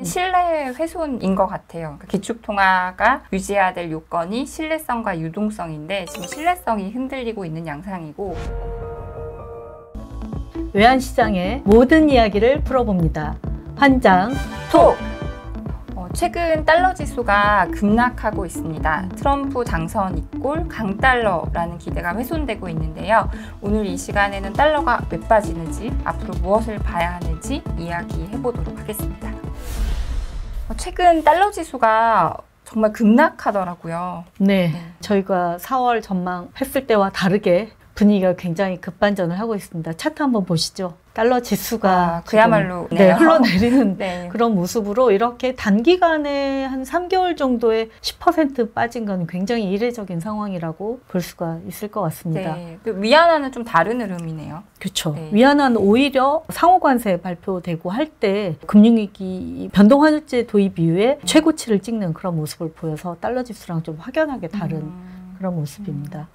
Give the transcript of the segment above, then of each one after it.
신뢰 훼손인 것 같아요. 그러니까 기축통화가 유지해야 될 요건이 신뢰성과 유동성인데 지금 신뢰성이 흔들리고 있는 양상이고 외환시장의 모든 이야기를 풀어봅니다. 환장 톡! 최근 달러 지수가 급락하고 있습니다. 트럼프 당선 이꼴 강달러라는 기대가 훼손되고 있는데요. 오늘 이 시간에는 달러가 왜 빠지는지, 앞으로 무엇을 봐야 하는지 이야기해 보도록 하겠습니다. 최근 달러 지수가 정말 급락하더라고요. 네, 저희가 4월 전망했을 때와 다르게 분위기가 굉장히 급반전을 하고 있습니다. 차트 한번 보시죠. 달러 지수가 그야말로 흘러내리는 그런 모습으로 이렇게 단기간에 한 3개월 정도에 10% 빠진 건 굉장히 이례적인 상황이라고 볼 수가 있을 것 같습니다. 네. 위안화는 좀 다른 흐름이네요. 그렇죠. 위안화는 오히려 상호관세 발표되고 할 때 금융위기 변동환율제 도입 이후에 최고치를 찍는 그런 모습을 보여서 달러 지수랑 좀 확연하게 다른 그런 모습입니다.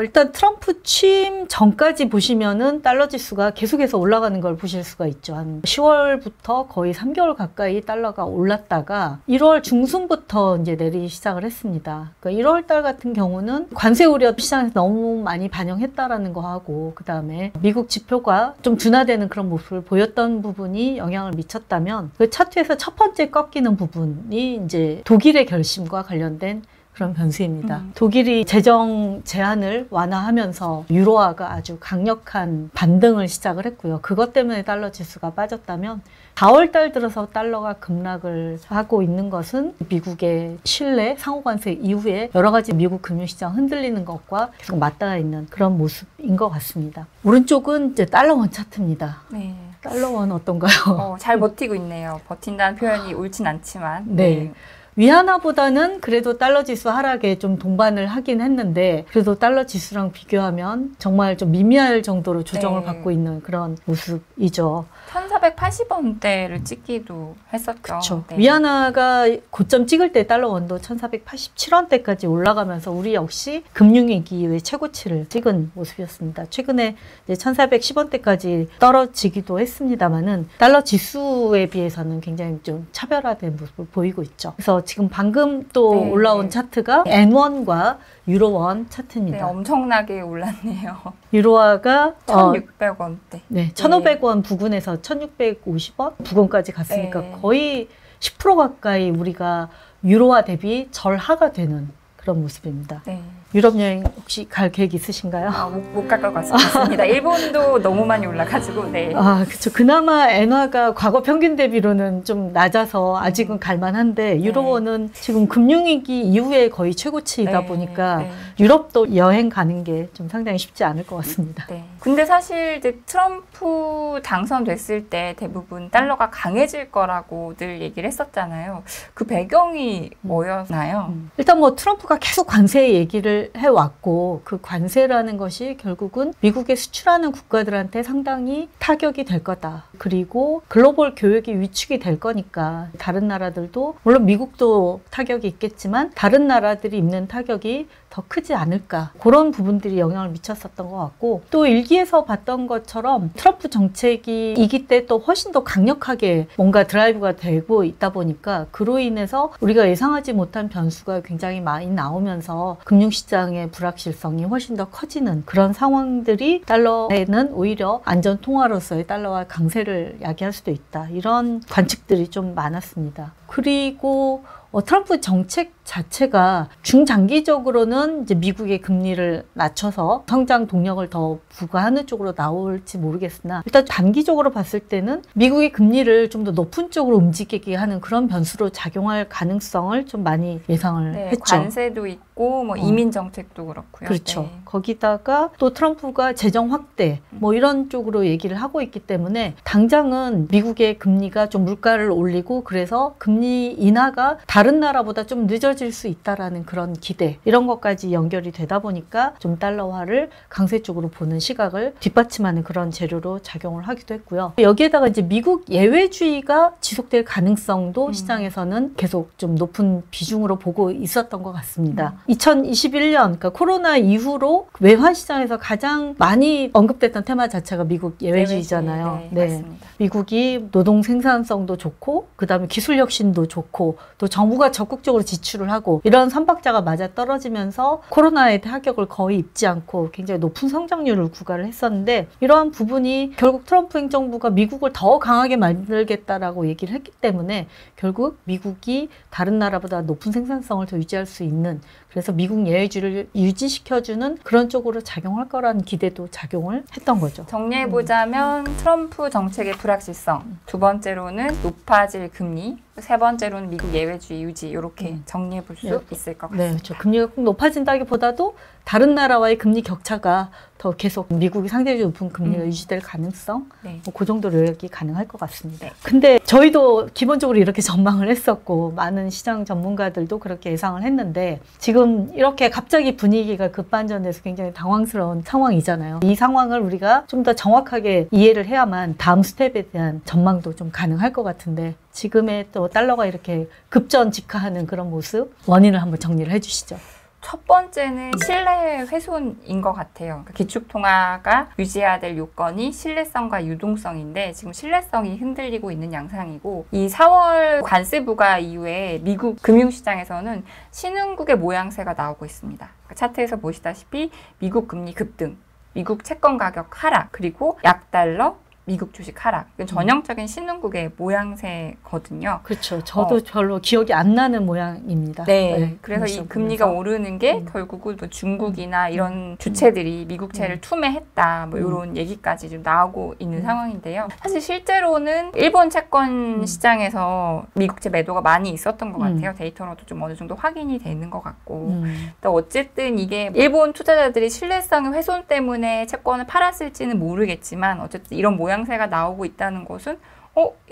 일단 트럼프 취임 전까지 보시면은 달러 지수가 계속해서 올라가는 걸 보실 수가 있죠. 한 10월부터 거의 3개월 가까이 달러가 올랐다가 1월 중순부터 이제 내리기 시작을 했습니다. 그러니까 1월 달 같은 경우는 관세 우려 시장에서 너무 많이 반영했다라는 거 하고, 그 다음에 미국 지표가 좀 둔화되는 그런 모습을 보였던 부분이 영향을 미쳤다면, 그 차트에서 첫 번째 꺾이는 부분이 이제 독일의 결심과 관련된 그런 변수입니다. 독일이 재정 제한을 완화하면서 유로화가 아주 강력한 반등을 시작을 했고요. 그것 때문에 달러 지수가 빠졌다면 4월 달 들어서 달러가 급락을 하고 있는 것은 미국의 신뢰, 상호관세 이후에 여러 가지 미국 금융시장 흔들리는 것과 계속 맞닿아 있는 그런 모습인 것 같습니다. 오른쪽은 이제 달러원 차트입니다. 네. 달러원 어떤가요? 잘 버티고 있네요. 버틴다는 표현이 옳진 않지만. 네. 위안화보다는 그래도 달러 지수 하락에 좀 동반을 하긴 했는데, 그래도 달러 지수랑 비교하면 정말 좀 미미할 정도로 조정을 받고 있는 그런 모습이죠. 1480원대를 찍기도 했었죠. 그렇죠. 위안화가 고점 찍을 때 달러 원도 1487원대까지 올라가면서 우리 역시 금융위기 이후에 최고치를 찍은 모습이었습니다. 최근에 이제 1410원대까지 떨어지기도 했습니다만은 달러 지수에 비해서는 굉장히 좀 차별화된 모습을 보이고 있죠. 그래서 지금 방금 또 올라온 차트가 N1과 유로원 차트입니다. 네, 엄청나게 올랐네요. 유로화가 1,600원대. 네, 1,500원 부근에서 1,650원 부근까지 갔으니까 거의 10% 가까이 우리가 유로화 대비 절하가 되는 그런 모습입니다. 네. 유럽 여행 혹시 갈 계획 있으신가요? 못 갈 것 같습니다. 일본도 너무 많이 올라가지고. 그렇죠. 그나마 엔화가 과거 평균 대비로는 좀 낮아서 아직은 갈만한데 유로원은 지금 금융위기 이후에 거의 최고치이다 보니까 유럽도 여행 가는 게 좀 상당히 쉽지 않을 것 같습니다. 근데 사실 이제 트럼프 당선됐을 때 대부분 달러가 강해질 거라고 늘 얘기를 했었잖아요. 그 배경이 뭐였나요? 일단 뭐 트럼프가 계속 관세 얘기를 해왔고, 그 관세라는 것이 결국은 미국에 수출하는 국가들한테 상당히 타격이 될 거다. 그리고 글로벌 교역이 위축이 될 거니까 다른 나라들도, 물론 미국도 타격이 있겠지만 다른 나라들이 입는 타격이 더 크지 않을까, 그런 부분들이 영향을 미쳤었던 것 같고, 또 일기에서 봤던 것처럼 트럼프 정책이 이기 때 또 훨씬 더 강력하게 뭔가 드라이브가 되고 있다 보니까 그로 인해서 우리가 예상하지 못한 변수가 굉장히 많이 나오면서 금융시장의 불확실성이 훨씬 더 커지는 그런 상황들이 달러에는 오히려 안전통화로서의 달러와 강세를 야기할 수도 있다, 이런 관측들이 좀 많았습니다. 그리고 트럼프 정책 자체가 중장기적으로는 이제 미국의 금리를 낮춰서 성장 동력을 더 부과하는 쪽으로 나올지 모르겠으나, 일단 단기적으로 봤을 때는 미국의 금리를 좀 더 높은 쪽으로 움직이게 하는 그런 변수로 작용할 가능성을 좀 많이 예상을 했죠. 관세도 있고 뭐 이민 정책도 그렇고요. 그렇죠. 거기다가 또 트럼프가 재정 확대 뭐 이런 쪽으로 얘기를 하고 있기 때문에 당장은 미국의 금리가 좀 물가를 올리고, 그래서 금리 인하가 다른 나라보다 좀 늦어질 수 있다라는 그런 기대 이런 것까지 연결이 되다 보니까 좀 달러화를 강세 쪽으로 보는 시각을 뒷받침하는 그런 재료로 작용을 하기도 했고요. 여기에다가 이제 미국 예외주의가 지속될 가능성도 시장에서는 계속 좀 높은 비중으로 보고 있었던 것 같습니다. 2021년 그러니까 코로나 이후로 외환 시장에서 가장 많이 언급됐던 테마 자체가 미국 예외주의잖아요. 네, 맞습니다. 미국이 노동 생산성도 좋고 그다음에 기술 혁신도 좋고 또 정부가 적극적으로 지출을 하고 이런 삼박자가 맞아 떨어지면서 코로나의 타격을 거의 입지 않고 굉장히 높은 성장률을 구가를 했었는데 이러한 부분이 결국 트럼프 행정부가 미국을 더 강하게 만들겠다라고 얘기를 했기 때문에 결국 미국이 다른 나라보다 높은 생산성을 더 유지할 수 있는 그래서 미국 예외주의를 유지시켜주는 그런 쪽으로 작용할 거라는 기대도 작용을 했던 거죠. 정리해보자면 트럼프 정책의 불확실성, 두 번째로는 높아질 금리, 세 번째로는 미국 예외주의 유지 이렇게 정리해볼 수 있을 것 같습니다. 네, 그렇죠. 금리가 꼭 높아진다기보다도 다른 나라와의 금리 격차가 더 계속 미국이 상대적으로 높은 금리가 유지될 가능성 뭐 그 정도 노력이 가능할 것 같습니다. 근데 저희도 기본적으로 이렇게 전망을 했었고 많은 시장 전문가들도 그렇게 예상을 했는데 지금 이렇게 갑자기 분위기가 급반전돼서 굉장히 당황스러운 상황이잖아요. 이 상황을 우리가 좀 더 정확하게 이해를 해야만 다음 스텝에 대한 전망도 좀 가능할 것 같은데 지금의 또 달러가 이렇게 급전직하하는 그런 모습 원인을 한번 정리를 해주시죠. 첫 번째는 신뢰 훼손인 것 같아요. 그러니까 기축통화가 유지해야 될 요건이 신뢰성과 유동성인데 지금 신뢰성이 흔들리고 있는 양상이고 이 4월 관세 부과 이후에 미국 금융시장에서는 신흥국의 모양새가 나오고 있습니다. 그러니까 차트에서 보시다시피 미국 금리 급등, 미국 채권 가격 하락, 그리고 약달러, 미국 주식 하락. 이건 전형적인 신흥국의 모양새거든요. 그렇죠. 저도 별로 기억이 안 나는 모양입니다. 네. 그래서 이 금리가 오르는 게 결국은 뭐 중국이나 이런 주체들이 미국채를 투매했다. 뭐 이런 얘기까지 좀 나오고 있는 상황인데요. 사실 실제로는 일본 채권 시장에서 미국채 매도가 많이 있었던 것 같아요. 데이터로도 좀 어느 정도 확인이 되는 것 같고. 또 어쨌든 이게 일본 투자자들이 신뢰성의 훼손 때문에 채권을 팔았을지는 모르겠지만 어쨌든 이런 모양새가 나오고 있다는 것은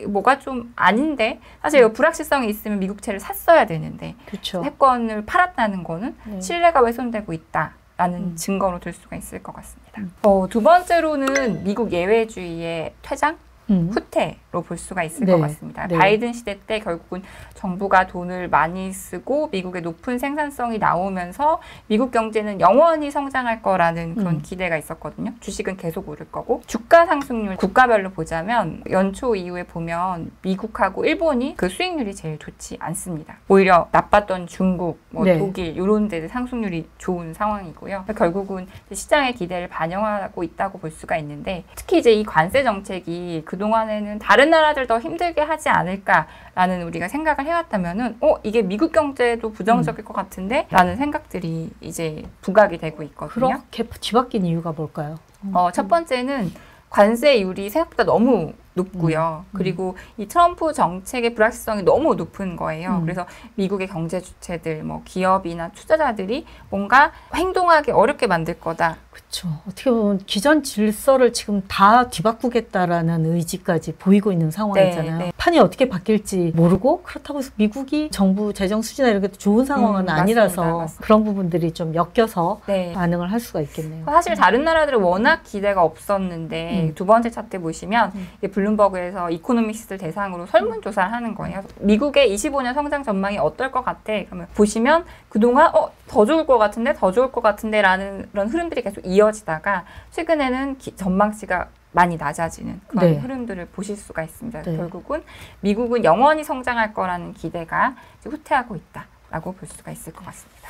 뭐가 좀 아닌데 사실 불확실성이 있으면 미국채를 샀어야 되는데 그쵸. 채권을 팔았다는 거는 신뢰가 훼손되고 있다라는 증거로 들 수가 있을 것 같습니다. 두 번째로는 미국 예외주의의 퇴장? 후퇴로 볼 수가 있을 것 같습니다. 바이든 시대 때 결국은 정부가 돈을 많이 쓰고 미국의 높은 생산성이 나오면서 미국 경제는 영원히 성장할 거라는 그런 기대가 있었거든요. 주식은 계속 오를 거고 주가 상승률 국가별로 보자면 연초 이후에 보면 미국하고 일본이 그 수익률이 제일 좋지 않습니다. 오히려 나빴던 중국, 독일 이런 데들 상승률이 좋은 상황이고요. 결국은 시장의 기대를 반영하고 있다고 볼 수가 있는데 특히 이제 이 관세 정책이 그동안에는 다른 나라들 더 힘들게 하지 않을까라는 우리가 생각을 해왔다면은 이게 미국 경제도 부정적일 것 같은데 라는 생각들이 이제 부각이 되고 있거든요. 그렇게 뒤바뀐 이유가 뭘까요? 첫 번째는 관세율이 생각보다 너무 높고요. 그리고 이 트럼프 정책의 불확실성이 너무 높은 거예요. 그래서 미국의 경제 주체들, 뭐 기업이나 투자자들이 뭔가 행동하기 어렵게 만들 거다. 그렇죠. 어떻게 보면 기존 질서를 지금 다 뒤바꾸겠다라는 의지까지 보이고 있는 상황이잖아요. 판이 어떻게 바뀔지 모르고 그렇다고 해서 미국이 정부 재정 수지나 이런 게 좋은 상황은 아니라서 맞습니다. 그런 부분들이 좀 엮여서 반응을 할 수가 있겠네요. 사실 다른 나라들은 워낙 기대가 없었는데 두 번째 차트 보시면 블룸버그에서 이코노미스트를 대상으로 설문조사를 하는 거예요. 미국의 25년 성장 전망이 어떨 것 같아? 그러면 보시면 그동안 더 좋을 것 같은데 더 좋을 것 같은데 라는 그런 흐름들이 계속 이어지다가 최근에는 전망치가 많이 낮아지는 그런 흐름들을 보실 수가 있습니다. 결국은 미국은 영원히 성장할 거라는 기대가 후퇴하고 있다라고 볼 수가 있을 것 같습니다.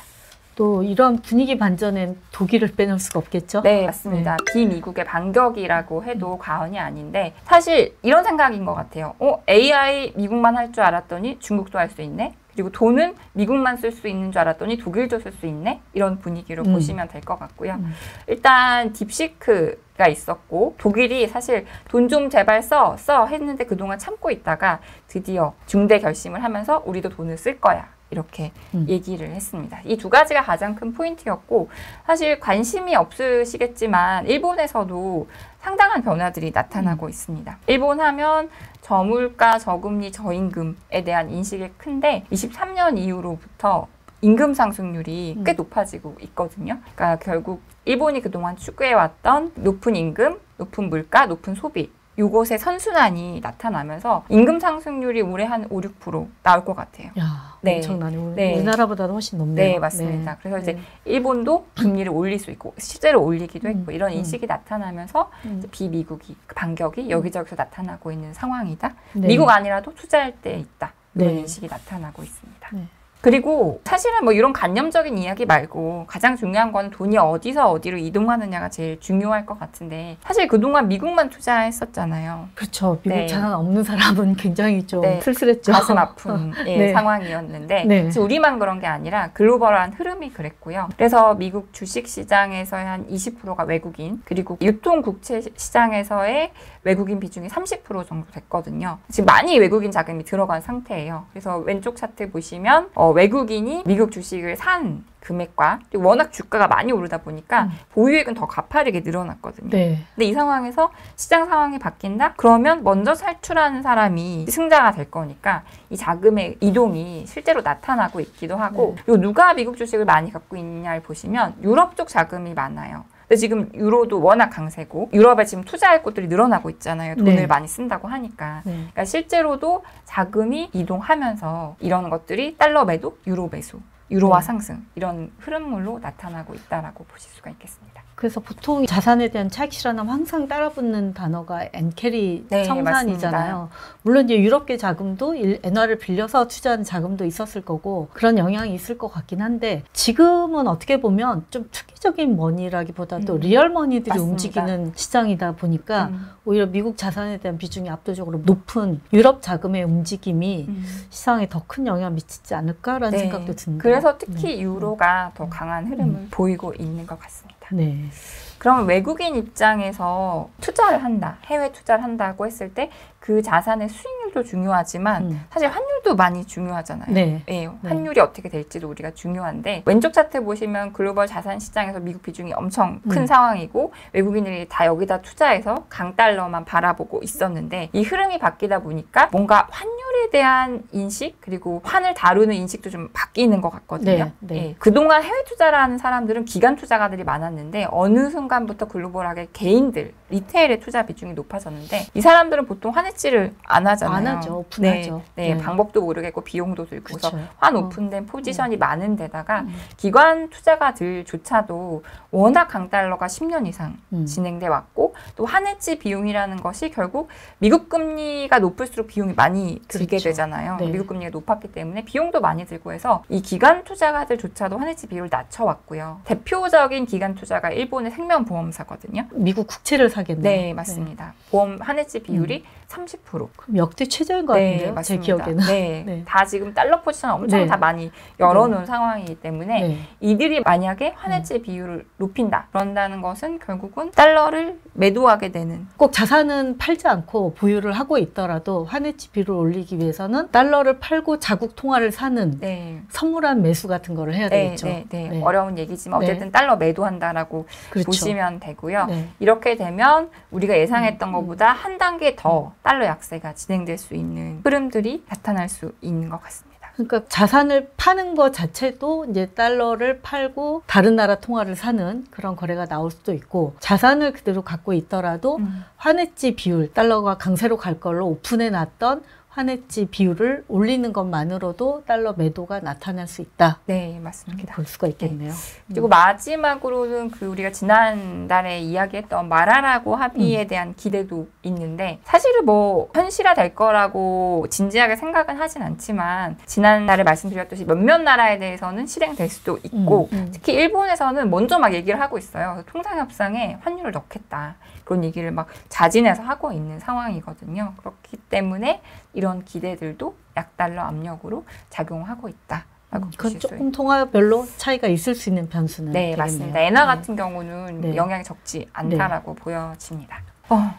또 이런 분위기 반전엔 독일을 빼놓을 수가 없겠죠? 네, 맞습니다. 비미국의 반격이라고 해도 과언이 아닌데 사실 이런 생각인 것 같아요. AI 미국만 할 줄 알았더니 중국도 할 수 있네? 그리고 돈은 미국만 쓸 수 있는 줄 알았더니 독일도 쓸 수 있네? 이런 분위기로 보시면 될 것 같고요. 일단 딥시크가 있었고 독일이 사실 돈 좀 제발 써 했는데 그동안 참고 있다가 드디어 중대 결심을 하면서 우리도 돈을 쓸 거야 이렇게 얘기를 했습니다. 이 두 가지가 가장 큰 포인트였고 사실 관심이 없으시겠지만 일본에서도 상당한 변화들이 나타나고 있습니다. 일본 하면 저물가, 저금리, 저임금에 대한 인식이 큰데 23년 이후로부터 임금 상승률이 꽤 높아지고 있거든요. 그러니까 결국 일본이 그동안 추구해왔던 높은 임금, 높은 물가, 높은 소비 이것의 선순환이 나타나면서 임금 상승률이 올해 한 5, 6% 나올 것 같아요. 야, 네. 엄청나네. 네. 우리나라보다도 훨씬 높네요. 네, 맞습니다. 그래서 이제 일본도 금리를 올릴 수 있고 실제로 올리기도 했고 이런 인식이 나타나면서 이제 비미국이 그 반격이 여기저기서 나타나고 있는 상황이다. 네. 미국 아니라도 투자할 때 있다. 이런 네. 인식이 나타나고 있습니다. 네. 그리고 사실은 뭐 이런 관념적인 이야기 말고 가장 중요한 건 돈이 어디서 어디로 이동하느냐가 제일 중요할 것 같은데 사실 그동안 미국만 투자했었잖아요. 그렇죠. 미국 네. 자산 없는 사람은 굉장히 좀 네. 쓸쓸했죠. 가슴 아픈 네. 상황이었는데 네. 사실 우리만 그런 게 아니라 글로벌한 흐름이 그랬고요. 그래서 미국 주식시장에서의 한 20%가 외국인 그리고 유통국채시장에서의 외국인 비중이 30% 정도 됐거든요. 지금 많이 외국인 자금이 들어간 상태예요. 그래서 왼쪽 차트 보시면 외국인이 미국 주식을 산 금액과 그리고 워낙 주가가 많이 오르다 보니까 보유액은 더 가파르게 늘어났거든요. 네. 근데 이 상황에서 시장 상황이 바뀐다? 그러면 먼저 살출하는 사람이 승자가 될 거니까 이 자금의 이동이 실제로 나타나고 있기도 하고 그리고 누가 미국 주식을 많이 갖고 있냐를 보시면 유럽 쪽 자금이 많아요. 근데 지금 유로도 워낙 강세고 유럽에 지금 투자할 곳들이 늘어나고 있잖아요. 돈을 네. 많이 쓴다고 하니까. 네. 그러니까 실제로도 자금이 이동하면서 이런 것들이 달러 매도, 유로 매수, 유로화 네. 상승 이런 흐름물로 나타나고 있다라고 보실 수가 있겠습니다. 그래서 보통 자산에 대한 차익 실현하면 항상 따라붙는 단어가 엔캐리 네, 청산이잖아요. 맞습니다. 물론 이제 유럽계 자금도 엔화를 빌려서 투자한 자금도 있었을 거고 그런 영향이 있을 것 같긴 한데 지금은 어떻게 보면 좀 투기적인 머니라기보다도 리얼 머니들이 맞습니다. 움직이는 시장이다 보니까 오히려 미국 자산에 대한 비중이 압도적으로 높은 유럽 자금의 움직임이 시장에 더 큰 영향을 미치지 않을까라는 네. 생각도 드는데 그래서 특히 유로가 더 강한 흐름을 보이고 있는 것 같습니다. 네. 그러면 외국인 입장에서 투자를 한다, 해외 투자를 한다고 했을 때 그 자산의 수익률도 중요하지만 사실 환율도 많이 중요하잖아요. 네. 네, 환율이 어떻게 될지도 우리가 중요한데 왼쪽 차트 보시면 글로벌 자산 시장에서 미국 비중이 엄청 큰 상황이고 외국인들이 다 여기다 투자해서 강달러만 바라보고 있었는데 이 흐름이 바뀌다 보니까 뭔가 환율에 대한 인식 그리고 환을 다루는 인식도 좀 바뀌는 것 같거든요. 네, 네. 예, 그동안 해외 투자를 하는 사람들은 기관 투자가들이 많았는데 어느 순간부터 글로벌하게 개인들, 리테일의 투자 비중이 높아졌는데 이 사람들은 보통 환해지를 안 하잖아요. 안 하죠. 오픈하죠. 네, 네. 방법도 모르겠고 비용도 들고 그쵸. 그래서 환 오픈된 포지션이 많은 데다가 기관 투자가들조차도 워낙 강달러가 10년 이상 진행돼 왔고 또 환해지 비용이라는 것이 결국 미국 금리가 높을수록 비용이 많이 들게 그렇죠. 되잖아요. 네. 미국 금리가 높았기 때문에 비용도 많이 들고 해서 이 기관 투자가들조차도 환해지 비율을 낮춰왔고요. 대표적인 기관 투자가 일본의 생명보험사거든요. 미국 국채를 사겠네요. 네, 맞습니다. 보험 환해지 비율이 30%. 그럼 역대 최저인 것 같은데요. 제 맞습니다. 기억에는. 네, 네. 다 지금 달러 포지션 엄청 네. 다 많이 열어놓은 상황이기 때문에 네. 이들이 만약에 환해지 비율을 높인다. 그런다는 것은 결국은 달러를 매도하게 되는. 꼭 자산은 팔지 않고 보유를 하고 있더라도 환해지 비율을 올리기 위해서는 달러를 팔고 자국 통화를 사는 네. 선물한 매수 같은 거를 해야 네, 되겠죠. 네, 네. 네. 어려운 얘기지만 네. 어쨌든 달러 매도한다라고 그렇죠. 보시면 되고요. 네. 이렇게 되면 우리가 예상했던 것보다 한 단계 더 달러 약세가 진행될 수 있는 흐름들이 나타날 수 있는 것 같습니다. 그러니까 자산을 파는 것 자체도 이제 달러를 팔고 다른 나라 통화를 사는 그런 거래가 나올 수도 있고 자산을 그대로 갖고 있더라도 환해지 비율, 달러가 강세로 갈 걸로 오픈해 놨던 환해지 비율을 올리는 것만으로도 달러 매도가 나타날 수 있다. 네, 맞습니다. 볼 수가 있겠네요. 그리고 마지막으로는 그 우리가 지난달에 이야기했던 마라라고 합의에 대한 기대도 있는데 사실은 뭐 현실화 될 거라고 진지하게 생각은 하진 않지만 지난달에 말씀드렸듯이 몇몇 나라에 대해서는 실행될 수도 있고 특히 일본에서는 먼저 막 얘기를 하고 있어요. 통상협상에 환율을 넣겠다. 그런 얘기를 막 자진해서 하고 있는 상황이거든요. 그렇기 때문에 이런 기대들도 약달러 압력으로 작용하고 있다. 그건 조금 통화별로 차이가 있을 수 있는 변수는 네, 되겠네요. 맞습니다. 엔화 같은 경우는 네. 영향이 적지 않다라고 보여집니다.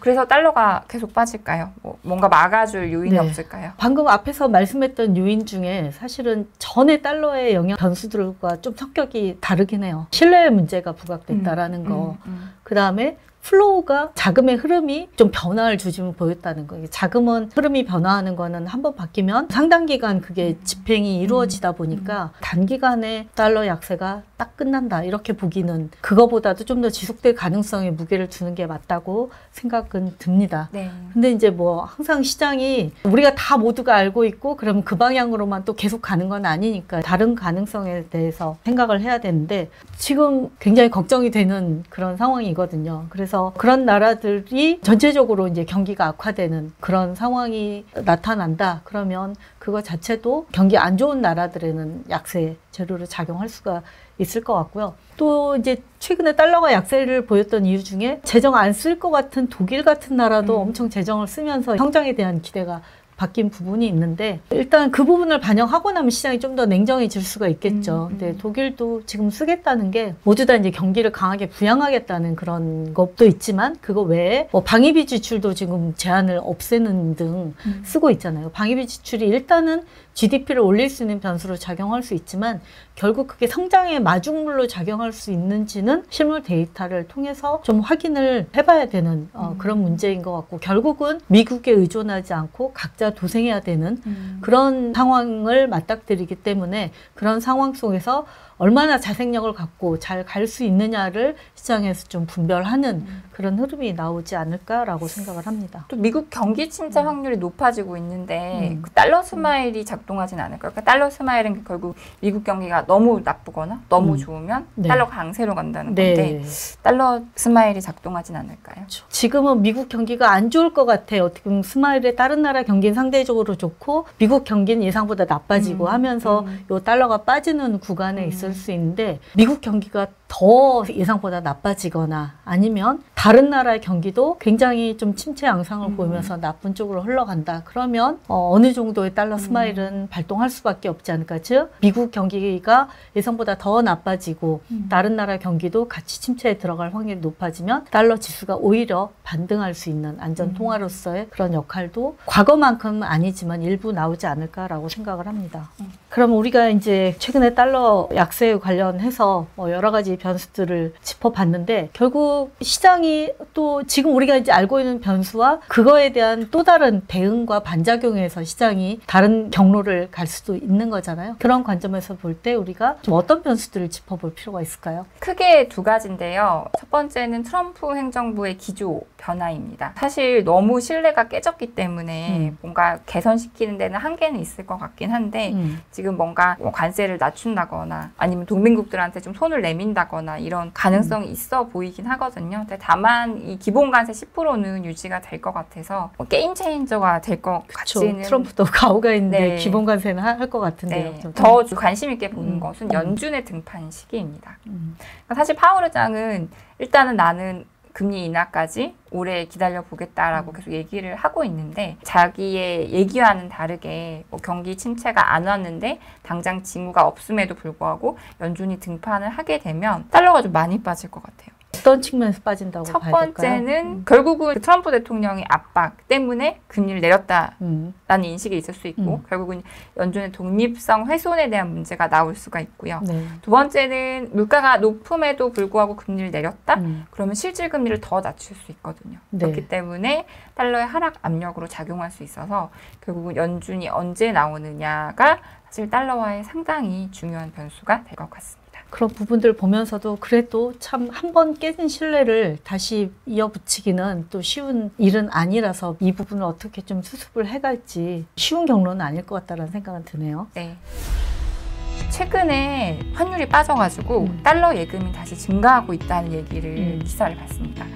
그래서 달러가 계속 빠질까요? 뭔가 막아줄 요인이 없을까요? 방금 앞에서 말씀했던 요인 중에 사실은 전에 달러의 영향 변수들과 좀 성격이 다르긴 해요. 신뢰의 문제가 부각됐다라는 거. 그 다음에 플로우가 자금의 흐름이 좀 변화를 조짐을 보였다는 거예요. 자금은 흐름이 변화하는 거는 한번 바뀌면 상당 기간 그게 집행이 이루어지다 보니까 단기간에 달러 약세가 딱 끝난다 이렇게 보기는 그거보다도 좀 더 지속될 가능성에 무게를 두는 게 맞다고 생각은 듭니다. 근데 이제 뭐 항상 시장이 우리가 다 모두가 알고 있고 그러면 그 방향으로만 또 계속 가는 건 아니니까 다른 가능성에 대해서 생각을 해야 되는데 지금 굉장히 걱정이 되는 그런 상황이거든요. 그래서 그런 나라들이 전체적으로 이제 경기가 악화되는 그런 상황이 나타난다. 그러면 그거 자체도 경기 안 좋은 나라들에는 약세 재료로 작용할 수가 있을 것 같고요. 또 이제 최근에 달러가 약세를 보였던 이유 중에 재정 안 쓸 것 같은 독일 같은 나라도 엄청 재정을 쓰면서 성장에 대한 기대가 바뀐 부분이 있는데 일단 그 부분을 반영하고 나면 시장이 좀 더 냉정해질 수가 있겠죠. 근데 독일도 지금 쓰겠다는 게 모두 다 이제 경기를 강하게 부양하겠다는 그런 것도 있지만 그거 외에 뭐 방위비 지출도 지금 제한을 없애는 등 쓰고 있잖아요. 방위비 지출이 일단은 GDP를 올릴 수 있는 변수로 작용할 수 있지만 결국 그게 성장의 마중물로 작용할 수 있는지는 실물 데이터를 통해서 좀 확인을 해봐야 되는 그런 문제인 것 같고 결국은 미국에 의존하지 않고 각자 도생해야 되는 그런 상황을 맞닥뜨리기 때문에 그런 상황 속에서 얼마나 자생력을 갖고 잘 갈 수 있느냐를 시장에서 좀 분별하는 그런 흐름이 나오지 않을까라고 생각을 합니다. 또 미국 경기 침체 확률이 높아지고 있는데 그 달러 스마일이 작동하진 않을까요? 그러니까 달러 스마일은 결국 미국 경기가 너무 나쁘거나 너무 좋으면 달러가 강세로 간다는 건데 달러 스마일이 작동하진 않을까요? 지금은 미국 경기가 안 좋을 것 같아요. 어떻게 보면 스마일의 다른 나라 경기는 상대적으로 좋고 미국 경기는 예상보다 나빠지고 하면서 요 달러가 빠지는 구간에 있을 수 있는데 미국 경기가 더 예상보다 나빠지거나 아니면 다른 나라의 경기도 굉장히 좀 침체 양상을 보이면서 나쁜 쪽으로 흘러간다. 그러면 어느 정도의 달러 스마일은 발동할 수밖에 없지 않을까. 즉 미국 경기가 예상보다 더 나빠지고 다른 나라 경기도 같이 침체에 들어갈 확률이 높아지면 달러 지수가 오히려 반등할 수 있는 안전 통화로서의 그런 역할도 과거만큼은 아니지만 일부 나오지 않을까라고 생각을 합니다. 그럼 우리가 이제 최근에 달러 약세 관련해서 여러 가지 변수들을 짚어봤는데 결국 시장이 또 지금 우리가 이제 알고 있는 변수와 그거에 대한 또 다른 대응과 반작용에서 시장이 다른 경로를 갈 수도 있는 거잖아요. 그런 관점에서 볼 때 우리가 좀 어떤 변수들을 짚어볼 필요가 있을까요? 크게 두 가지인데요. 첫 번째는 트럼프 행정부의 기조 변화입니다. 사실 너무 신뢰가 깨졌기 때문에 뭔가 개선시키는 데는 한계는 있을 것 같긴 한데 지금 뭔가 관세를 낮춘다거나 아니면 동맹국들한테 좀 손을 내민다거나 이런 가능성이 있어 보이긴 하거든요. 근데 다만 이 기본 관세 10%는 유지가 될 것 같아서 게임 체인저가 될 것 같지는. 트럼프도 가오가 있는데 기본 관세는 할 것 같은데요. 더 관심 있게 보는 것은 연준의 등판 시기입니다. 그러니까 사실 파월 의장은 일단은 나는 금리 인하까지 오래 기다려 보겠다라고 계속 얘기를 하고 있는데 자기의 예기와는 다르게 경기 침체가 안 왔는데 당장 징후가 없음에도 불구하고 연준이 등판을 하게 되면 달러가 좀 많이 빠질 것 같아요. 어떤 측면에서 빠진다고 첫 봐야 될까요? 번째는 결국은 트럼프 대통령의 압박 때문에 금리를 내렸다라는 인식이 있을 수 있고 결국은 연준의 독립성 훼손에 대한 문제가 나올 수가 있고요. 두 번째는 물가가 높음에도 불구하고 금리를 내렸다? 그러면 실질 금리를 더 낮출 수 있거든요. 그렇기 때문에 달러의 하락 압력으로 작용할 수 있어서 결국은 연준이 언제 나오느냐가 사실 달러와의 상당히 중요한 변수가 될 것 같습니다. 그런 부분들 보면서도 그래도 참 한 번 깨진 신뢰를 다시 이어붙이기는 또 쉬운 일은 아니라서 이 부분을 어떻게 좀 수습을 해갈지 쉬운 경로는 아닐 것 같다는 생각은 드네요. 네. 최근에 환율이 빠져가지고 달러 예금이 다시 증가하고 있다는 얘기를 기사를 봤습니다.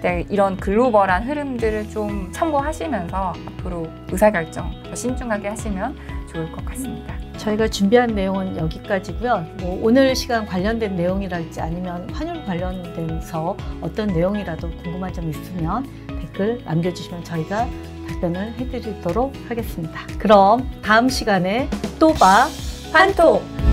네, 이런 글로벌한 흐름들을 좀 참고하시면서 앞으로 의사결정 더 신중하게 하시면 좋을 것 같습니다. 저희가 준비한 내용은 여기까지고요. 오늘 시간 관련된 내용이랄지 아니면 환율 관련돼서 어떤 내용이라도 궁금한 점 있으면 댓글 남겨주시면 저희가 답변을 해드리도록 하겠습니다. 그럼 다음 시간에 또 봐. 환톡!